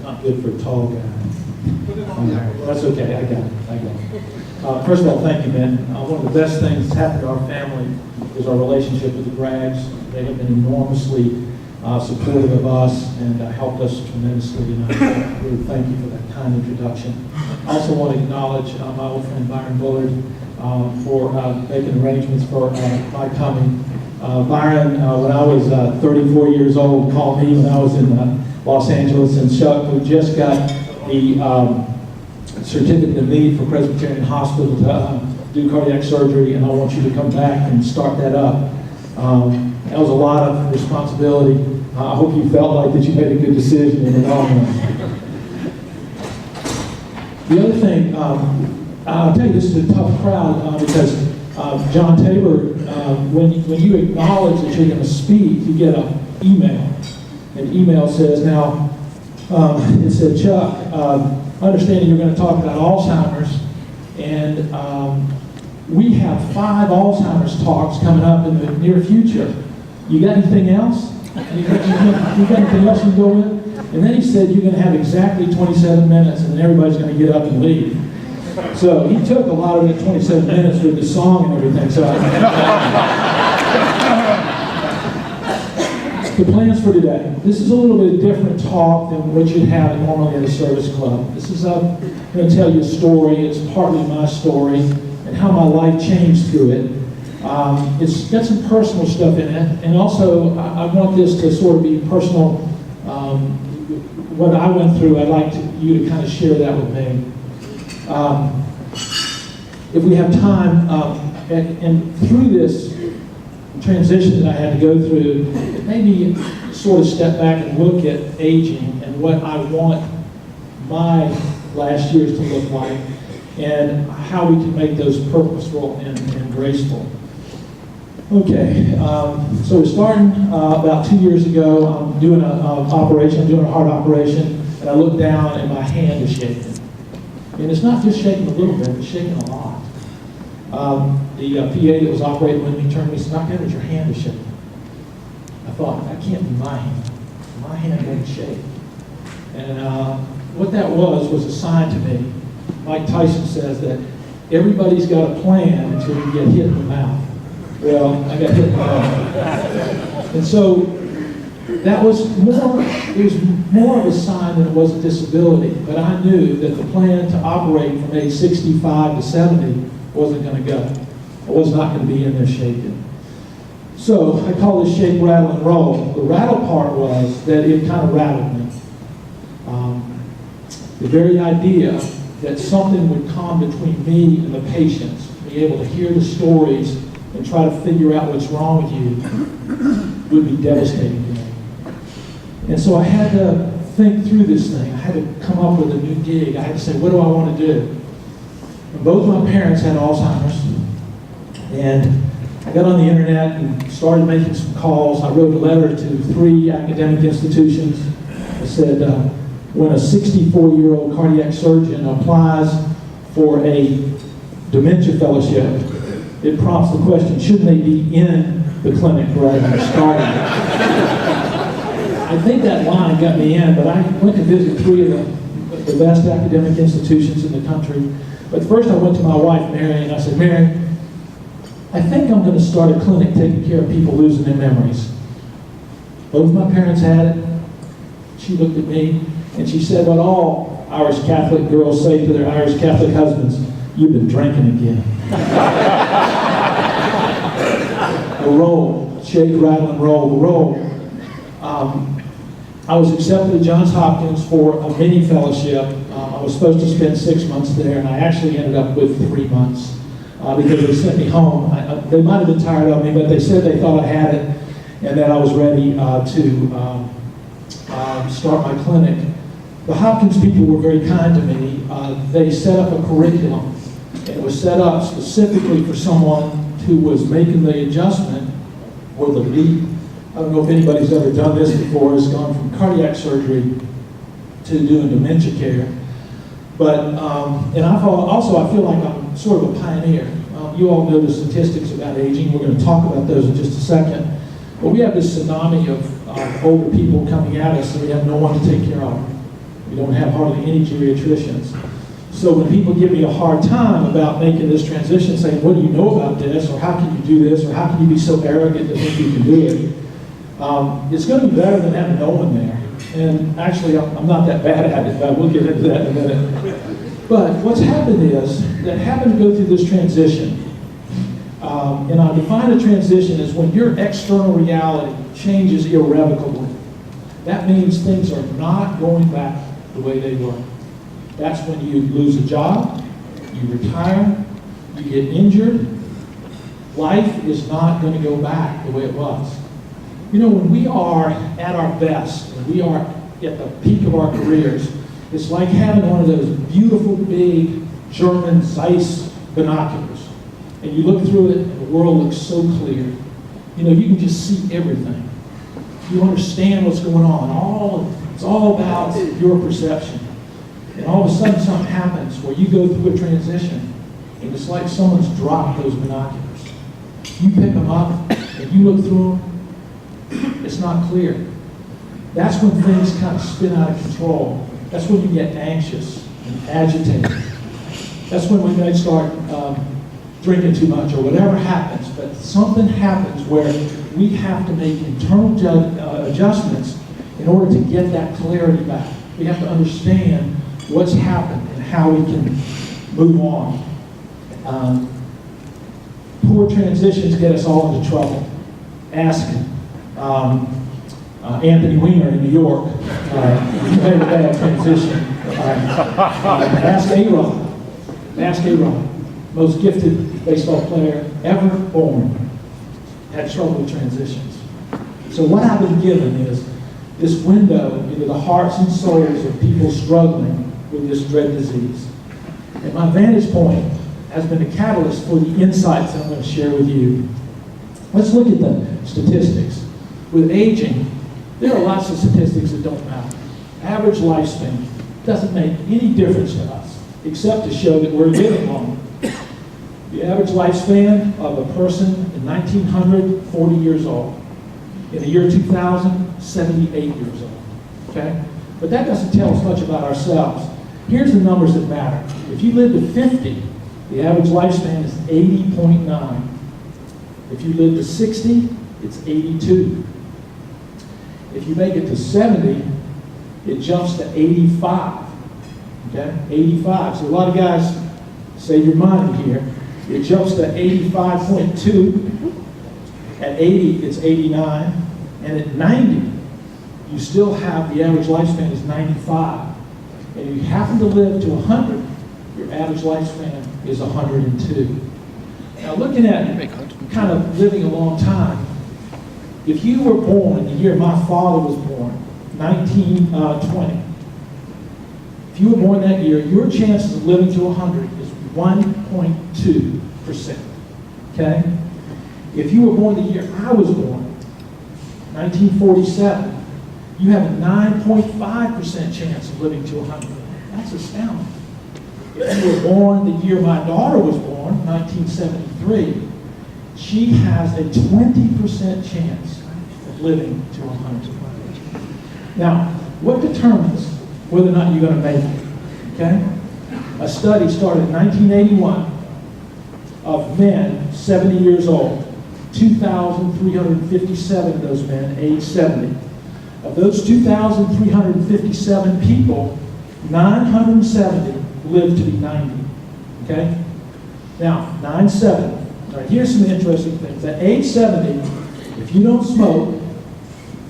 not good for a tall guy. That's okay, I got it. First of all, thank you, Ben. One of the best things that's happened to our family is our relationship with the Braggs. They have been enormously supportive of us and helped us tremendously. And I really thank you for that kind introduction. I also want to acknowledge my old friend Byron Bullard for making arrangements for my coming. Byron, when I was 34 years old, called me when I was in Los Angeles, and Chuck, we just got the certificate of need for Presbyterian Hospital to do cardiac surgery, and I want you to come back and start that up. That was a lot of responsibility. I hope you felt like that you made a good decision in the long run. The other thing, I'll tell you, this is a tough crowd because John Tabor, when you acknowledge that you're going to speak, you get an email. An email says, now, it said, Chuck, understanding you're going to talk about Alzheimer's, and we have 5 Alzheimer's talks coming up in the near future. You got anything else? You got anything else you can go with? And then he said, you're going to have exactly 27 minutes, and then everybody's going to get up and leave. So he took a lot of the 27 minutes with the song and everything. So the plans for today. This is a little bit different talk than what you'd have normally at a service club. This is I'm going to tell you a story. It's partly my story and how my life changed through it. It's got some personal stuff in it, and also I want this to sort of be personal. What I went through, I'd like you to kind of share that with me. If we have time, and through this transition that I had to go through, it made me sort of step back and look at aging and what I want my last years to look like, and how we can make those purposeful and graceful. Okay, so we're starting about 2 years ago. I'm doing an operation, I'm doing a heart operation, and I look down and my hand is shaking. And it's not just shaking a little bit, it's shaking a lot. The PA that was operating with me turned to me and said, "Not good, but your hand is shaking." I thought, that can't be my hand. My hand doesn't shake. And what that was a sign to me. Mike Tyson says that everybody's got a plan until you get hit in the mouth. Well, I got hit in the mouth. And so that was more of a sign than it was a disability. But I knew that the plan to operate from age 65 to 70 wasn't going to go. I was not going to be in there shaking. So I call this shake, rattle, and roll. The rattle part was that it kind of rattled me. The very idea that something would come between me and the patients, be able to hear the stories and try to figure out what's wrong with you, would be devastating to me. And so I had to think through this thing. I had to come up with a new gig. I had to say, what do I want to do? And both my parents had Alzheimer's. And I got on the internet and started making some calls. I wrote a letter to 3 academic institutions. I said, when a 64-year-old cardiac surgeon applies for a dementia fellowship, it prompts the question, shouldn't they be in the clinic rather than starting it? I think that line got me in, but I went to visit 3 of the best academic institutions in the country. But first I went to my wife, Mary, and I said, Mary, I think I'm going to start a clinic taking care of people losing their memories. Both my parents had it. She looked at me, and she said what all Irish Catholic girls say to their Irish Catholic husbands, you've been drinking again. The roll, shake, rattle, and roll, the roll. I was accepted at Johns Hopkins for a mini fellowship. I was supposed to spend 6 months there, and I actually ended up with 3 months because they sent me home. They might have been tired of me, but they said they thought I had it and that I was ready to start my clinic. The Hopkins people were very kind to me. They set up a curriculum, and it was set up specifically for someone who was making the adjustment or the leap. I don't know if anybody's ever done this before. It's gone from cardiac surgery to doing dementia care. But, and I feel like I'm sort of a pioneer. You all know the statistics about aging. We're going to talk about those in just a second. But we have this tsunami of older people coming at us, and we have no one to take care of them. We don't have hardly any geriatricians. So when people give me a hard time about making this transition, saying, what do you know about this, or how can you do this, or how can you be so arrogant to think you can do it, it's going to be better than having no one there. And actually, I'm not that bad at it, but we'll get into that in a minute. But what's happened is that having to go through this transition, and I define a transition as when your external reality changes irrevocably. That means things are not going back the way they were. That's when you lose a job, you retire, you get injured. Life is not going to go back the way it was. You know, when we are at our best, when we are at the peak of our careers, it's like having one of those beautiful, big German Zeiss binoculars. And you look through it, and the world looks so clear. You know, you can just see everything. You understand what's going on. It's all about your perception. And all of a sudden something happens where you go through a transition, and it's like someone's dropped those binoculars. You pick them up, and you look through them, it's not clear. That's when things kind of spin out of control. That's when you get anxious and agitated. That's when we might start drinking too much or whatever happens, but something happens where we have to make internal adjustments in order to get that clarity back. We have to understand what's happened and how we can move on. Poor transitions get us all into trouble. Ask Anthony Weiner in New York. He had a bad transition. Ask A-Rod. Ask A-Rod. Most gifted baseball player ever born. Had trouble with transitions. So what I've been given is this window into the hearts and souls of people struggling with this dread disease. And my vantage point has been a catalyst for the insights that I'm going to share with you. Let's look at the statistics. With aging, there are lots of statistics that don't matter. Average lifespan doesn't make any difference to us, except to show that we're living longer. The average lifespan of a person in 1900, 40 years old. In the year 2000, 78 years old. Okay? But that doesn't tell us much about ourselves. Here's the numbers that matter. If you live to 50, the average lifespan is 80.9. If you live to 60, it's 82. If you make it to 70, it jumps to 85. Okay? 85. So a lot of guys save your money here. It jumps to 85.2. At 80, it's 89. And at 90, you still have the average lifespan is 95. And if you happen to live to 100, your average lifespan is 102. Now looking at kind of living a long time, if you were born in the year my father was born, 1920, if you were born that year, your chances of living to 100 is 1.2%. Okay? If you were born the year I was born, 1947, you have a 9.5% chance of living to 100. That's astounding. If you were born the year my daughter was born, 1973, she has a 20% chance of living to 100. Now, what determines whether or not you're going to make it? Okay? A study started in 1981 of men 70 years old. 2,357 of those men aged 70. Of those 2,357 people, 970 lived to be 90. Okay? Now, 970. All right, here's some interesting things. At age 70, if you don't smoke,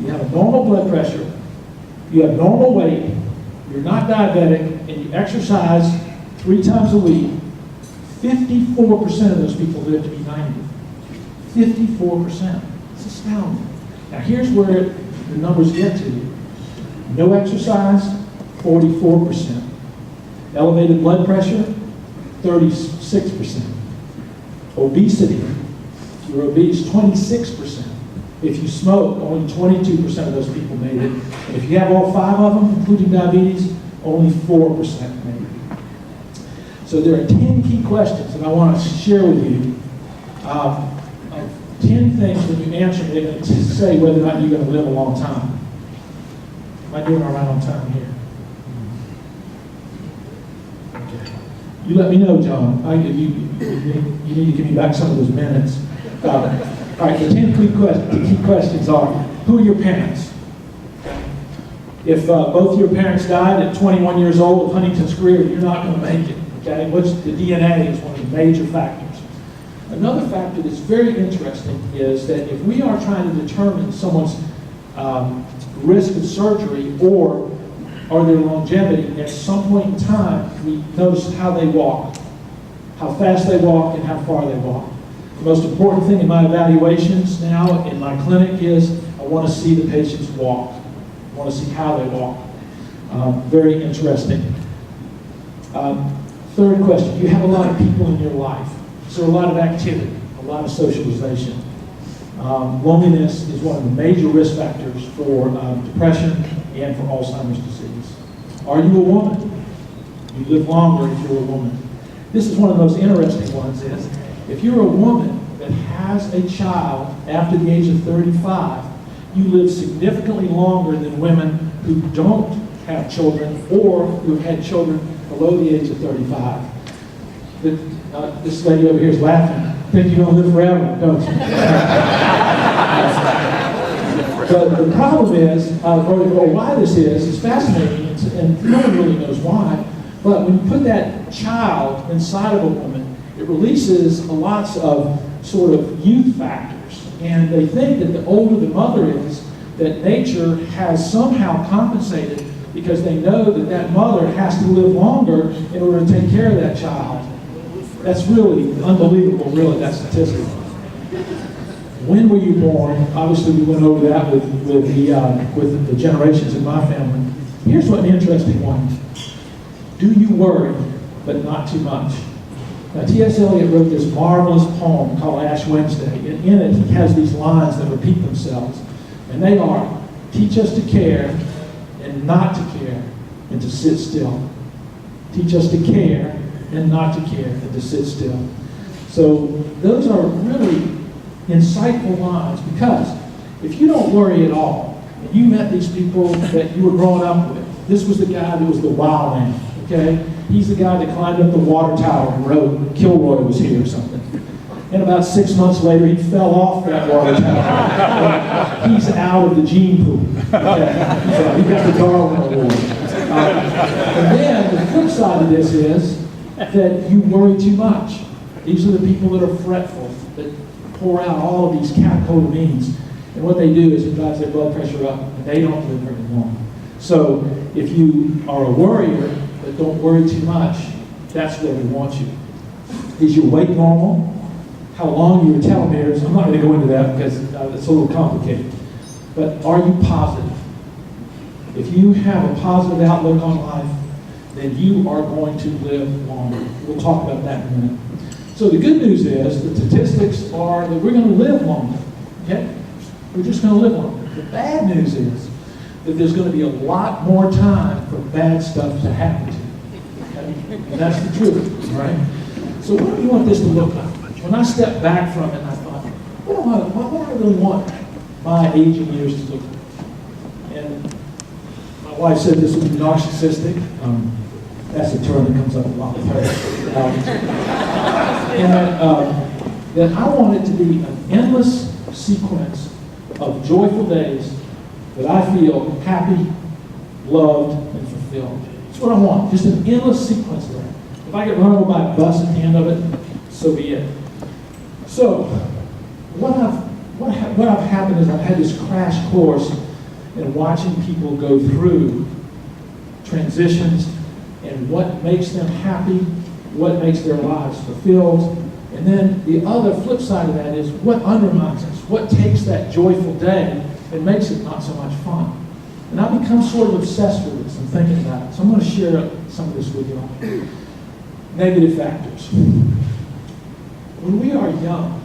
you have a normal blood pressure, you have normal weight, you're not diabetic, and you exercise 3 times a week, 54% of those people live to be 90. 54%. It's astounding. Now here's where the numbers get to you. No exercise, 44%. Elevated blood pressure, 36%. Obesity, if you're obese, 26%. If you smoke, only 22% of those people made it. And if you have all 5 of them, including diabetes, only 4% made it. So there are 10 key questions that I want to share with you. 10 things when you answer it to say whether or not you're going to live a long time. Am I doing all right on time here? You let me know, John. You need to give me back some of those minutes. All right, the 10 key questions are, who are your parents? If both your parents died at 21 years old of Huntington's career, you're not going to make it. Okay? The DNA is one of the major factors. Another factor that's very interesting is that if we are trying to determine someone's risk of surgery or their longevity, at some point in time, we notice how they walk, how fast they walk, and how far they walk. The most important thing in my evaluations now in my clinic is I want to see the patients walk. I want to see how they walk. Very interesting. Third question, you have a lot of people in your life. So a lot of activity, a lot of socialization. Loneliness is one of the major risk factors for depression and for Alzheimer's disease. Are you a woman? You live longer if you're a woman. This is one of the most interesting ones is, if you're a woman that has a child after the age of 35, you live significantly longer than women who don't have children or who have had children below the age of 35. This lady over here is laughing. I think you're going to live forever, don't you? But the problem is, or why this is fascinating, and no one really knows why, but when you put that child inside of a woman, it releases lots of sort of youth factors. And they think that the older the mother is, that nature has somehow compensated because they know that that mother has to live longer in order to take care of that child. That's really unbelievable, really, that statistic. When were you born? Obviously, we went over that with the generations in my family. Here's an interesting one. Do you worry, but not too much? Now, T.S. Eliot wrote this marvelous poem called Ash Wednesday. And in it, he has these lines that repeat themselves. And they are, teach us to care and not to care and to sit still. Teach us to care and not to care and to sit still. So those are really insightful lines, because if you don't worry at all, and you met these people that you were growing up with, this was the guy that was the wow man, okay? He's the guy that climbed up the water tower and wrote Kilroy was here or something. And about 6 months later, he fell off that water tower. He's out of the gene pool. Okay? He got the Darwin Award. And then the flip side of this is that you worry too much. These are the people that are fretful, that pour out all of these catecholamines. And what they do is it drives their blood pressure up, and they don't live very long. So if you are a worrier, but don't worry too much, that's where we want you. Is your weight normal? How long are your telomeres? I'm not going to go into that because it's a little complicated. But are you positive? If you have a positive outlook on life, then you are going to live longer. We'll talk about that in a minute. So the good news is, the statistics are that we're going to live longer. Okay? We're just going to live longer. The bad news is that there's going to be a lot more time for bad stuff to happen to you. Okay? And that's the truth, right? So what do you want this to look like? When I stepped back from it, I thought, what do I really want my aging years to look like? And my wife said this would be narcissistic. That's a term that comes up a lot with her. And that I want it to be an endless sequence of joyful days that I feel happy, loved, and fulfilled. That's what I want, just an endless sequence of that. If I get run over by a bus at the end of it, so be it. So, what I've happened is I've had this crash course in watching people go through transitions and what makes them happy, what makes their lives fulfilled, and then the other flip side of that is what undermines us, what takes that joyful day and makes it not so much fun. And I've become sort of obsessed with this and thinking about it. So I'm going to share some of this with you. Negative factors. When we are young,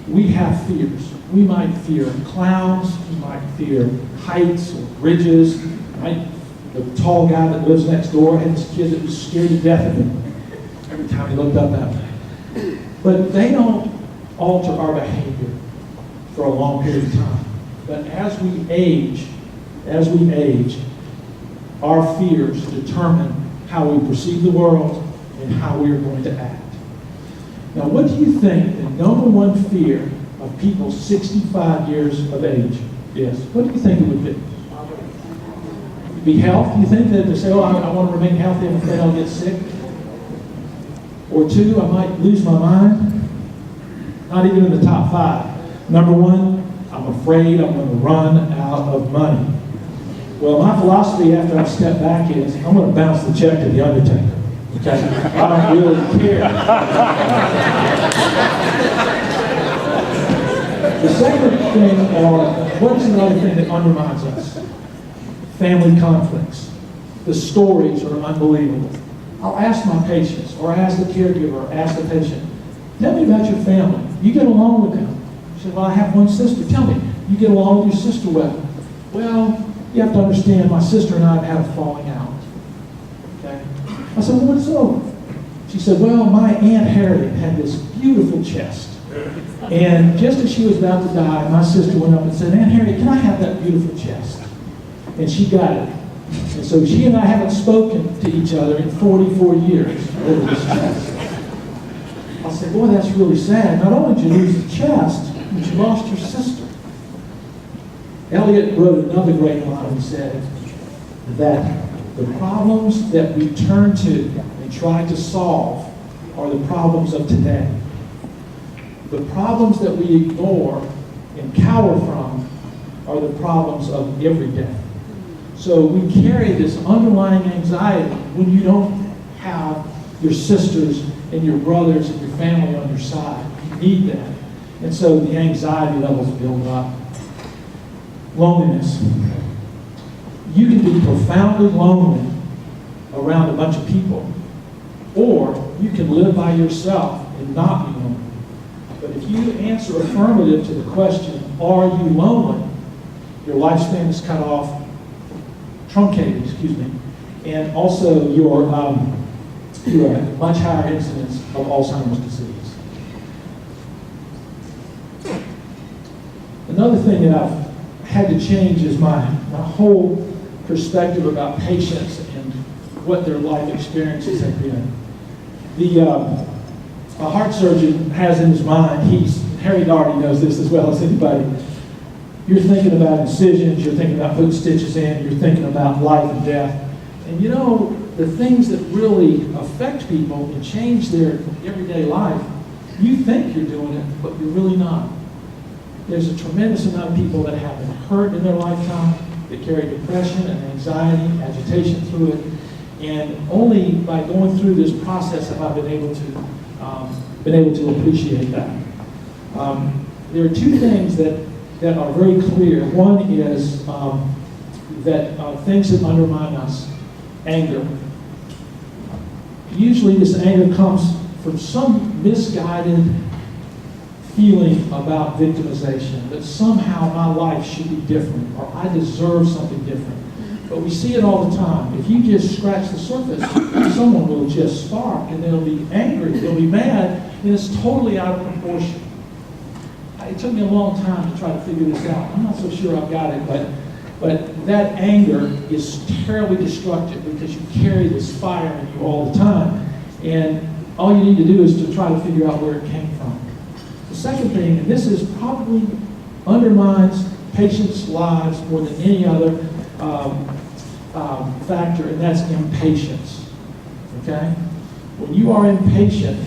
we have fears. We might fear clowns, we might fear heights or bridges, right? The tall guy that lives next door had this kid that was scared to death of him every time he looked up at him. But they don't alter our behavior for a long period of time. But as we age, our fears determine how we perceive the world in how we are going to act. Now, what do you think the number one fear of people 65 years of age is? What do you think it would be? Be health? Do you think that they say, oh, I want to remain healthy, I'm afraid I'll get sick? Or two, I might lose my mind? Not even in the top 5. Number 1, I'm afraid I'm going to run out of money. Well, my philosophy after I step back is, I'm going to bounce the check to the undertaker. Okay? I don't really care. The second thing, what is another thing that undermines us? Family conflicts. The stories are unbelievable. I'll ask my patients, or ask the caregiver, or ask the patient, tell me about your family. You get along with them. She said, well, I have one sister. Tell me, you get along with your sister well? Well, you have to understand, my sister and I have had a falling out. Okay? I said, well, what's over? She said, well, my Aunt Harriet had this beautiful chest. And just as she was about to die, my sister went up and said, Aunt Harriet, can I have that beautiful chest? And she got it. And so she and I haven't spoken to each other in 44 years over this chest. I said, boy, that's really sad. Not only did you lose the chest, but you lost your sister. Eliot wrote another great line and said that the problems that we turn to and try to solve are the problems of today. The problems that we ignore and cower from are the problems of every day. So we carry this underlying anxiety when you don't have your sisters and your brothers and your family on your side. You need that. And so the anxiety levels build up. Loneliness. You can be profoundly lonely around a bunch of people, or you can live by yourself and not be lonely. But if you answer affirmative to the question, are you lonely? Your lifespan is cut off, truncated, and also you have a much higher incidence of Alzheimer's disease. Another thing that I've had to change is my whole perspective about patients and what their life experiences have been. A heart surgeon has in his mind, Harry Daugherty knows this as well as anybody, you're thinking about incisions, you're thinking about putting stitches in, you're thinking about life and death. And you know, the things that really affect people and change their everyday life, you think you're doing it, but you're really not. There's a tremendous amount of people that have been hurt in their lifetime, that carry depression and anxiety, agitation through it, and only by going through this process have I been able to appreciate that. There are two things that are very clear. One is that things that undermine us, anger. Usually this anger comes from some misguided feeling about victimization, that somehow my life should be different, or I deserve something different. But we see it all the time. If you just scratch the surface, someone will just spark, and they'll be angry, they'll be mad, and it's totally out of proportion. It took me a long time to try to figure this out. I'm not so sure I've got it, but that anger is terribly destructive because you carry this fire in you all the time. And all you need to do is to try to figure out where it came from. The second thing, and this is probably undermines patients' lives more than any other factor, and that's impatience. Okay? When you are impatient,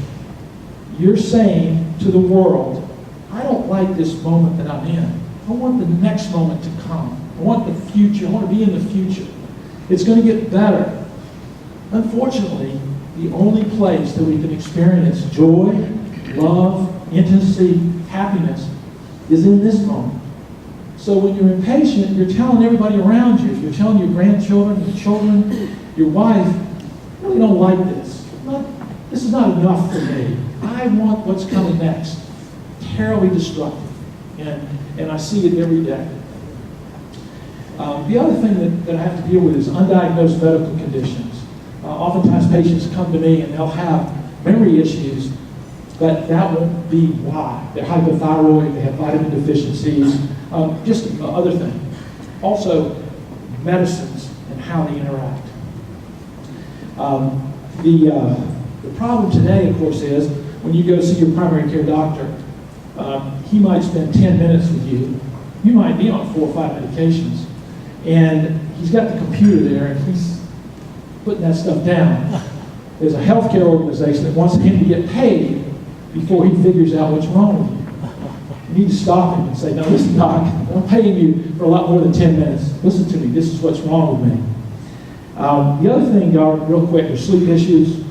you're saying to the world, I don't like this moment that I'm in. I want the next moment to come. I want the future. I want to be in the future. It's going to get better. Unfortunately, the only place that we can experience joy, love, intimacy, happiness is in this moment. So when you're impatient, you're telling everybody around you, you're telling your grandchildren, your children, your wife, I really don't like this. This is not enough for me. I want what's coming next. Terribly destructive. And I see it every day. The other thing that I have to deal with is undiagnosed medical conditions. Oftentimes patients come to me and they'll have memory issues, but that won't be why. They're hypothyroid, they have vitamin deficiencies, just other things. Also, medicines and how they interact. The The problem today, of course, is when you go to see your primary care doctor, he might spend 10 minutes with you. You might be on 4 or 5 medications, and he's got the computer there, and he's putting that stuff down. There's a healthcare organization that wants him to get paid before he figures out what's wrong with you. You need to stop him and say, no, listen, doc, I'm paying you for a lot more than 10 minutes. Listen to me, this is what's wrong with me. The other thing, real quick, are sleep issues.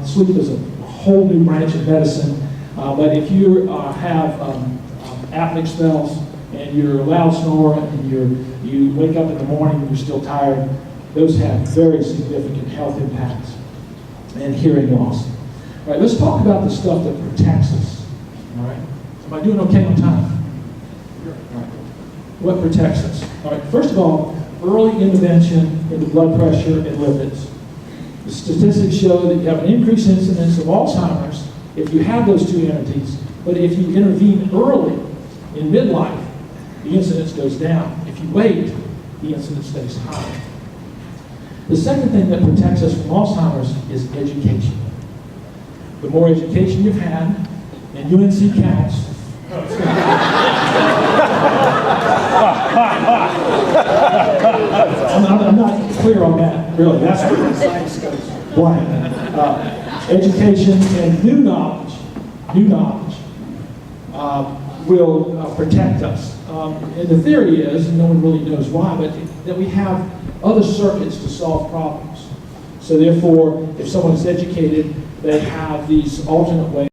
Sleep is a whole new branch of medicine, but if you have apneic spells and you're a loud snorer and you wake up in the morning and you're still tired, those have very significant health impacts and hearing loss. All right, let's talk about the stuff that protects us. All right, am I doing okay on time? All right. What protects us? All right, first of all, early intervention into blood pressure and lipids. The statistics show that you have an increased incidence of Alzheimer's if you have those two entities, but if you intervene early in midlife, the incidence goes down. If you wait, the incidence stays high. The second thing that protects us from Alzheimer's is education. The more education you've had, and UNC counts, I'm not clear on that, really. That's where the science goes blank. Education and new knowledge will protect us. And the theory is, and no one really knows why, but that we have other circuits to solve problems. So therefore, if someone is educated, they have these alternate ways